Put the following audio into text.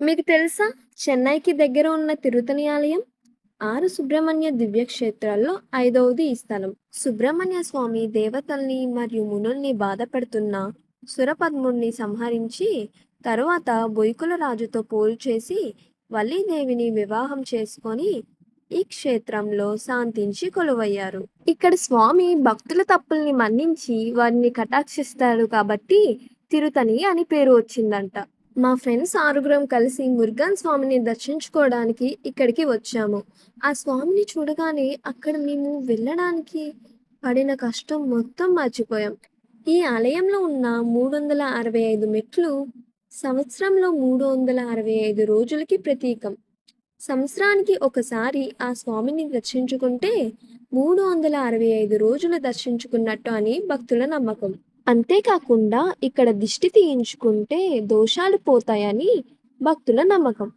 మీకు తెలుసా? చెన్నైకి దగ్గర ఉన్న తిరుతని ఆలయం 6 సుబ్రహ్మణ్య దివ్యక్షేత్రాల్లో ఐదవది ఈ స్థలం. సుబ్రహ్మణ్య స్వామి దేవతల్ని మరియు మునుల్ని బాధపెడుతున్న సురపద్ముడిని సంహరించి తరువాత బొయ్కుల రాజుతో పోరు చేసి వల్లీదేవిని వివాహం చేసుకొని ఈ క్షేత్రంలో శాంతించి కొలువయ్యారు. ఇక్కడ స్వామి భక్తుల తప్పుల్ని మన్నించి వారిని కటాక్షిస్తాడు కాబట్టి తిరుతని అని పేరు వచ్చిందంట. మా ఫ్రెండ్స్ ఆరుగురం కలిసి మురుగన్ స్వామిని దర్శించుకోవడానికి ఇక్కడికి వచ్చాము. ఆ స్వామిని చూడగానే అక్కడ మేము వెళ్ళడానికి పడిన కష్టం మొత్తం మర్చిపోయాం. ఈ ఆలయంలో ఉన్న 365 మెట్లు సంవత్సరంలో 365 రోజులకి ప్రతీకం. సంవత్సరానికి ఒకసారి ఆ స్వామిని దర్శించుకుంటే 365 రోజులు దర్శించుకున్నట్టు అని భక్తుల నమ్మకం. అంతేకాకుండా ఇక్కడ దిష్టి తీయించుకుంటే దోషాలు పోతాయని భక్తుల నమ్మకం.